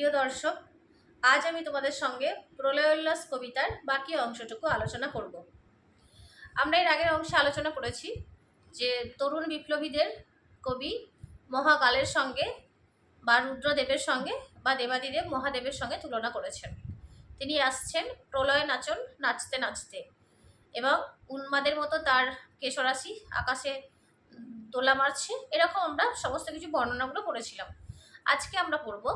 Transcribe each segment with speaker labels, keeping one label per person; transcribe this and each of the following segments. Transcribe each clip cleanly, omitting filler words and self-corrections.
Speaker 1: প্রিয় দর্শক, আজ আমি তোমাদের সঙ্গে প্রলয়োল্লাস কবিতার বাকি অংশটুকু আলোচনা করব। আমরা এর আগের অংশে আলোচনা করেছি যে তরুণ বিপ্লবীদের কবি মহাকালের সঙ্গে বা রুদ্রদেবের সঙ্গে বা দেবাদিদেব মহাদেবের সঙ্গে তুলনা করেছেন। তিনি আসছেন প্রলয় নাচন নাচতে নাচতে এবং উন্মাদের মতো তার কেশরাশি আকাশে দোলা মারছে, এরকম আমরা সমস্ত কিছু বর্ণনাগুলো পড়েছিলাম। আজকে আমরা পড়ব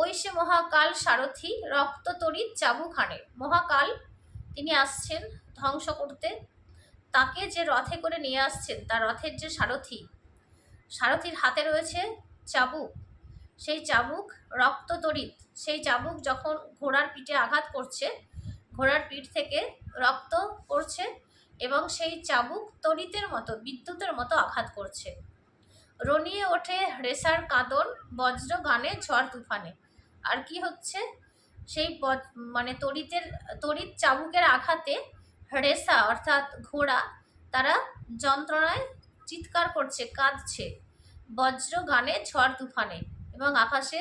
Speaker 1: ওই সে মহাকাল সারথি রক্ত তড়িৎ চাবুখানে। মহাকাল তিনি আসছেন ধ্বংস করতে, তাকে যে রথে করে নিয়ে আসছেন তার রথের যে সারথি, সারথির হাতে রয়েছে চাবুক। সেই চাবুক রক্ত তড়িৎ, সেই চাবুক যখন ঘোড়ার পিঠে আঘাত করছে, ঘোড়ার পিঠ থেকে রক্ত পড়ছে এবং সেই চাবুক তড়িতের মতো বিদ্যুতের মতো আঘাত করছে। রনিয়ে ওঠে রেসার কাঁদন বজ্র গানে ঝড় তুফানে। আর কি হচ্ছে, সেই তড়িৎ চাবুকের আঘাতে রেসা অর্থাৎ ঘোড়া তারা যন্ত্রণায় চিৎকার করছে, কাঁদছে। বজ্র গানে ঝড় তুফানে, এবং আকাশে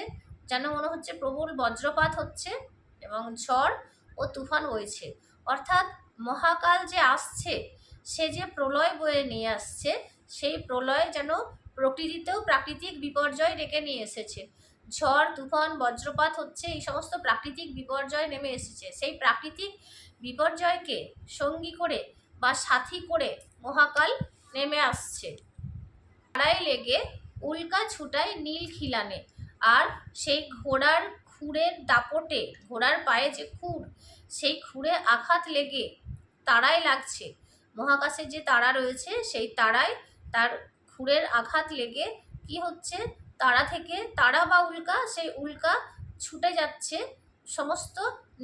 Speaker 1: যেন মনে হচ্ছে প্রবল বজ্রপাত হচ্ছে এবং ঝড় ও তুফান বইছে। অর্থাৎ মহাকাল যে আসছে, সে যে প্রলয় বয়ে নিয়ে আসছে, সেই প্রলয় যেন প্রকৃতিতেও প্রাকৃতিক বিপর্যয় ডেকে নিয়ে এসেছে। ঝড় তুফান বজ্রপাত হচ্ছে, এই সমস্ত প্রাকৃতিক বিপর্যয় নেমে এসেছে। সেই প্রাকৃতিক বিপর্যয়কে সঙ্গী করে বা সাথী করে মহাকাল নেমে আসছে। তারাই লেগে উল্কা ছুটায় নীল খিলানে। আর সেই ঘোড়ার খুরের দাপটে, ঘোড়ার পায়ে যে খুর, সেই খুরে আঘাত লেগে তারাই লাগছে। মহাকাশে যে তারা রয়েছে, সেই তারায় তার খুরের আঘাত লেগে কি হচ্ছে, তারা থেকে তারা বা উল্কা, সেই উল্কা ছুটে যাচ্ছে সমস্ত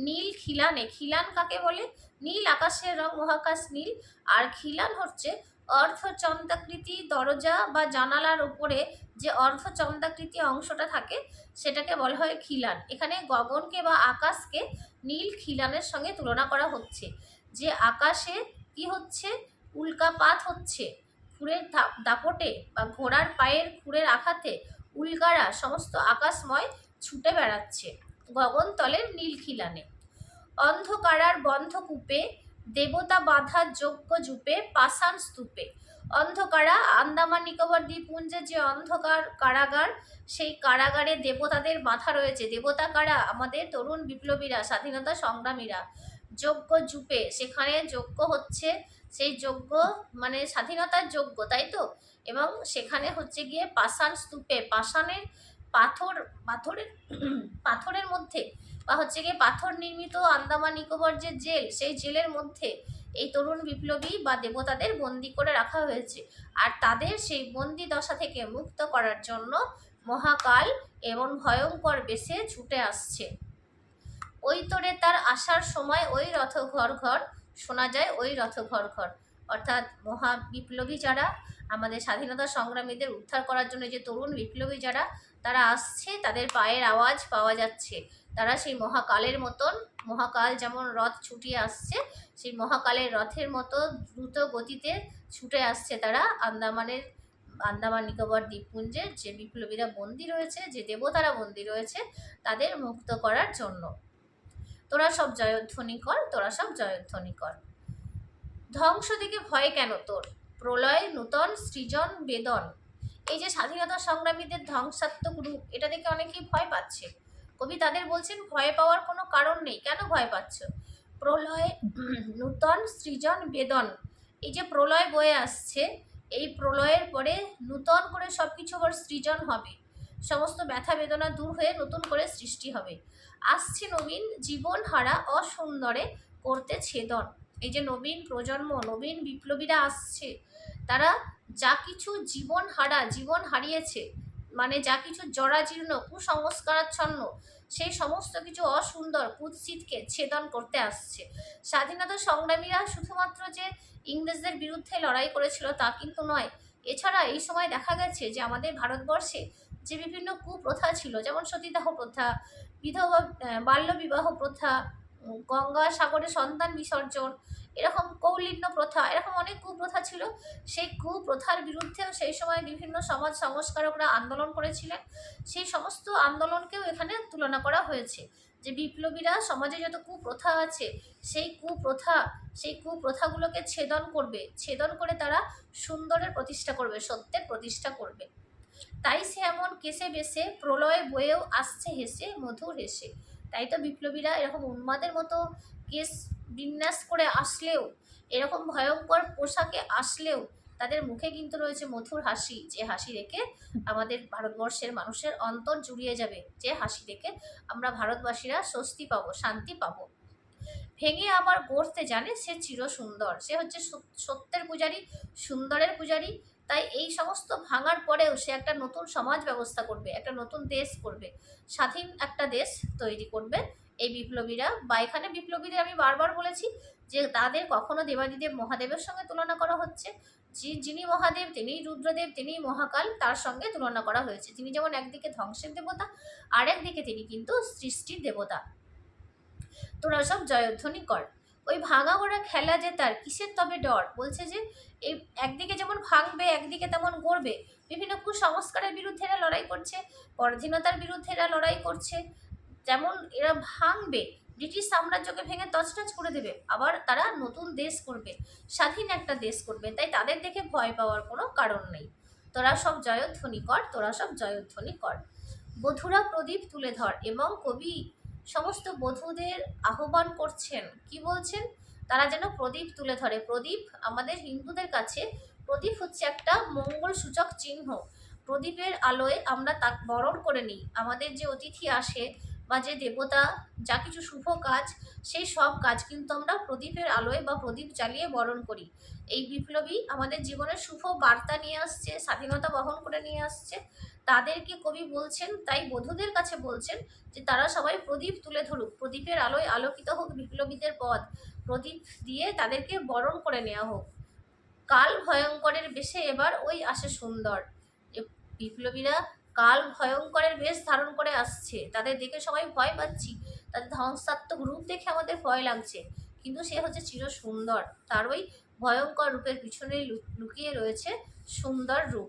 Speaker 1: নীল খিলানে। খিলান কাকে বলে? নীল আকাশের রং, মহাকাশ নীল। আর খিলান হচ্ছে অর্ধচন্দ্রাকৃতি দরজা বা জানালার উপরে যে অর্ধচন্দ্রাকৃতি অংশটা থাকে, সেটাকে বলা হয় খিলান। এখানে গগনকে বা আকাশকে নীল খিলানের সঙ্গে তুলনা করা হচ্ছে। যে আকাশে কি হচ্ছে, উল্কাপাত হচ্ছে, খুরের দাপটে বা ঘোড়ার পায়ের খুরের আঘাতে উল্কারা সমস্ত আকাশময় ছুটে বেড়াচ্ছে গগনতলের নীল খিলানে। অন্ধকারার বন্ধ কূপে দেবতা বাঁধা যজ্ঞ জুপে পাষাণ স্তূপে। অন্ধকারা আন্দামান নিকোবর দ্বীপপুঞ্জের যে অন্ধকার কারাগার, সেই কারাগারে দেবতাদের বাঁধা রয়েছে। দেবতা কারা? আমাদের তরুণ বিপ্লবীরা, স্বাধীনতা সংগ্রামীরা। যজ্ঞ জুপে, সেখানে যজ্ঞ হচ্ছে, সেই যজ্ঞ মানে স্বাধীনতার যজ্ঞ, তাই তো? এবং সেখানে হচ্ছে গিয়ে পাষাণ স্তূপে, পাষাণের পাথরের পাথরের মধ্যে বা হচ্ছে গিয়ে পাথর নির্মিত আন্দামান নিকোবর যে জেল, সেই জেলের মধ্যে এই তরুণ বিপ্লবী বা দেবতাদের বন্দি করে রাখা হয়েছে। আর তাদের সেই বন্দি দশা থেকে মুক্ত করার জন্য মহাকাল এবং ভয়ঙ্কর বেশে ছুটে আসছে। ওই তোরে তার আসার সময় ওই রথ ঘর ঘর শোনা যায়, ওই রথ ঘর ঘর। অর্থাৎ মহা বিপ্লবী যারা, আমাদের স্বাধীনতা সংগ্রামীদের উদ্ধার করার জন্য যে তরুণ বিপ্লবী যারা, তারা আসছে, তাদের পায়ের আওয়াজ পাওয়া যাচ্ছে। তারা সেই মহাকালের মতন, মহাকাল যেমন রথ ছুটিয়ে আসছে, সেই মহাকালের রথের মতো দ্রুত গতিতে ছুটে আসছে তারা আন্দামান নিকোবর দ্বীপপুঞ্জের যে বিপ্লবীরা বন্দী রয়েছে, যে দেবতারা বন্দী রয়েছে, তাদের মুক্ত করার জন্য। তোরা সব জয়ধ্বনি কর, তোরা সব জয়ধ্বনি কর। ধ্বংস দিকে ভয় কেন তোর, প্রলয় নূতন সৃজন বেদন। এই যে স্বাধীনতা সংগ্রামীদের ধ্বংসাত্মক রূপ, এটা দেখে অনেকেই ভয় পাচ্ছে। কবি তাদের বলছেন ভয় পাওয়ার কোনো কারণ নেই। কেন ভয় পাচ্ছ? প্রলয় নূতন সৃজন বেদন। এই যে প্রলয় বয়ে আসছে, এই প্রলয়ের পরে নূতন করে সব কিছু আবার সৃজন হবে, সমস্ত ব্যথা বেদনা দূর হয়ে নতুন করে সৃষ্টি হবে। আসছে নবীন জীবন হারা অসুন্দরে করতে ছেদন। এই যে নবীন প্রজন্ম, নবীন বিপ্লবীরা আসছে, তারা যা কিছু জীবন হারিয়েছে, মানে যা কিছু জরাজীর্ণ কুসংস্কারাচ্ছন্ন, সেই সমস্ত কিছু অসুন্দর কুৎসিতকে ছেদন করতে আসছে। স্বাধীনতা সংগ্রামীরা শুধুমাত্র যে ইংরেজদের বিরুদ্ধে লড়াই করেছিল তা কিন্তু নয়। এছাড়া এই সময় দেখা গেছে যে আমাদের ভারতবর্ষে যে বিভিন্ন কুপ্রথা ছিল, যেমন সতীদাহ প্রথা, বিধবা বাল্য বিবাহ প্রথা, গঙ্গা সাগরে সন্তান বিসর্জন, এরকম কৌলিন্য প্রথা, এরকম অনেক কুপ্রথা ছিল। সেই কুপ্রথার বিরুদ্ধেও সেই সময় বিভিন্ন সমাজ সংস্কারকরা আন্দোলন করেছিলেন। সেই সমস্ত আন্দোলনকেও এখানে তুলনা করা হয়েছে যে বিপ্লবীরা সমাজে যত কুপ্রথা আছে সেই কুপ্রথাগুলোকে ছেদন করে তারা সুন্দরের প্রতিষ্ঠা করবে, সত্যের প্রতিষ্ঠা করবে। তাই সে এমন কেসে বেসে প্রলয় বয়েও আসছে হেসে মধুর হেসে। তাই তো বিপ্লবীরা এরকম উন্মাদের মতো কেস বিন্যাস করে আসলেও, এরকম ভয়ঙ্কর পোশাকে আসলেও তাদের মুখে কিন্তু রয়েছে মধুর হাসি, যে হাসি দেখে আমাদের ভারতবর্ষের মানুষের অন্তর জুড়িয়ে যাবে, যে হাসি দেখে আমরা ভারতবাসীরা স্বস্তি পাবো, শান্তি পাবো। ভেঙে আবার গড়তে জানে সে চির সুন্দর। সে হচ্ছে সত্যের পূজারী, সুন্দরের পূজারী। তাই এই সমস্ত ভাঙার পরেও সে একটা নতুন সমাজ ব্যবস্থা করবে, একটা নতুন দেশ করবে, স্বাধীন একটা দেশ তৈরি করবে এই বিপ্লবীরা। বা এখানে বিপ্লবীদের আমি বারবার বলেছি যে তাদের কখনো দেবাদিদেব মহাদেবের সঙ্গে তুলনা করা হচ্ছে, যিনি মহাদেব তিনিই রুদ্রদেব, তিনিই মহাকাল, তার সঙ্গে তুলনা করা হয়েছে। তিনি যেমন একদিকে ধ্বংসের দেবতা, আর একদিকে তিনি কিন্তু সৃষ্টির দেবতা। তোরা সব জয়ধ্বনি কর। ওই ভাঙা গড়া খেলা যে তার কিসের তবে ডর। বলছে যে এই একদিকে যেমন ভাঙবে, একদিকে তেমন গড়বে। বিভিন্ন কুসংস্কারের বিরুদ্ধে এরা লড়াই করছে, পরাধীনতার বিরুদ্ধে এরা লড়াই করছে। যেমন এরা ভাঙবে, ব্রিটিশ সাম্রাজ্যকে ভেঙে তছনছ করে দেবে, আবার তারা নতুন দেশ করবে, স্বাধীন একটা দেশ করবে। তাই তাদের দেখে ভয় পাওয়ার কোনো কারণ নেই। তোরা সব জয়ধ্বনি কর, তোরা সব জয়ধ্বনি কর। বধুরা প্রদীপ তুলে ধর। এবং কবি সমস্ত বধূদের আহ্বান করছেন, কি বলছেন? তারা যেন প্রদীপ তুলে ধরে। প্রদীপ আমাদের হিন্দুদের কাছে, প্রদীপ হচ্ছে একটা মঙ্গল সূচক চিহ্ন। প্রদীপের আলোয় আমরা তা বরণ করে নিই। আমাদের যে অতিথি আসে বা যে দেবতা, যা কিছু শুভ কাজ, সেই সব কাজ কিন্তু আমরা প্রদীপের আলোয় বা প্রদীপ জ্বালিয়ে বরণ করি। এই বিপ্লবী আমাদের জীবনে শুভ বার্তা নিয়ে আসছে, স্বাধীনতা বহন করে নিয়ে আসছে। তাদেরকে কবি বলছেন, তাই বধূদের কাছে বলছেন যে তারা সবাই প্রদীপ তুলে ধরুক, প্রদীপের আলোয় আলোকিত হোক বিপ্লবীদের পথ, প্রদীপ দিয়ে তাদেরকে বরণ করে নেওয়া হোক। কাল ভয়ঙ্করের বেশে এবার ওই আসে সুন্দর। যে বিপ্লবীরা কাল ভয়ঙ্করের বেশ ধারণ করে আসছে, তাদের দেখে সবাই ভয় পাচ্ছি, তাদের ধ্বংসাত্মক রূপ দেখে আমাদের ভয় লাগছে, কিন্তু সে হচ্ছে চির সুন্দর। তার ওই ভয়ঙ্কর রূপের পিছনেই লুকিয়ে রয়েছে সুন্দর রূপ।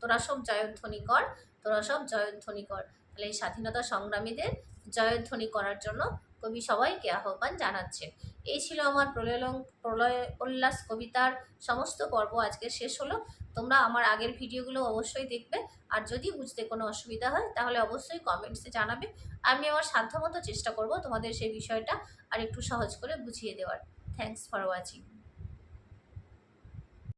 Speaker 1: তোরা সব জয়ধ্বনি কর, তোরা সব জয়ধ্বনি কর। তাহলে এই স্বাধীনতা সংগ্রামীদের জয়ধ্বনি করার জন্য কবি সবাইকে আহ্বান জানাচ্ছেন। এই ছিল আমার প্রলয় উল্লাস কবিতার সমস্ত পর্ব আজকে শেষ হলো। তোমরা আমার আগের ভিডিওগুলো অবশ্যই দেখবে, আর যদি বুঝতে কোনো অসুবিধা হয় তাহলে অবশ্যই কমেন্টসে জানাবে। আমি আমার সাধ্যমতো চেষ্টা করব তোমাদের সেই বিষয়টা আর একটু সহজ করে বুঝিয়ে দেওয়ার। Thanks for watching.